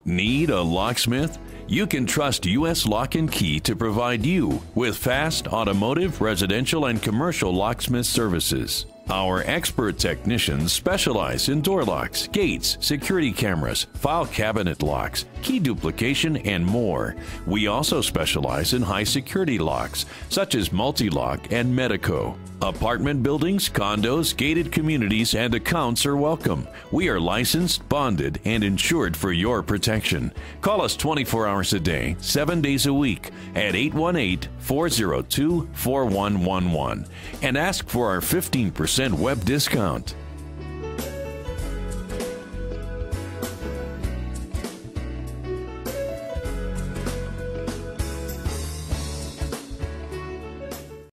Need a locksmith? You can trust U.S. Lock and Key to provide you with fast automotive, residential, and commercial locksmith services. Our expert technicians specialize in door locks, gates, security cameras, file cabinet locks, key duplication, and more. We also specialize in high security locks, such as Multi-Lock and Medico. Apartment buildings, condos, gated communities, and accounts are welcome. We are licensed, bonded, and insured for your protection. Call us 24 hours a day, 7 days a week at 818-402-4111 and ask for our 15% web discount.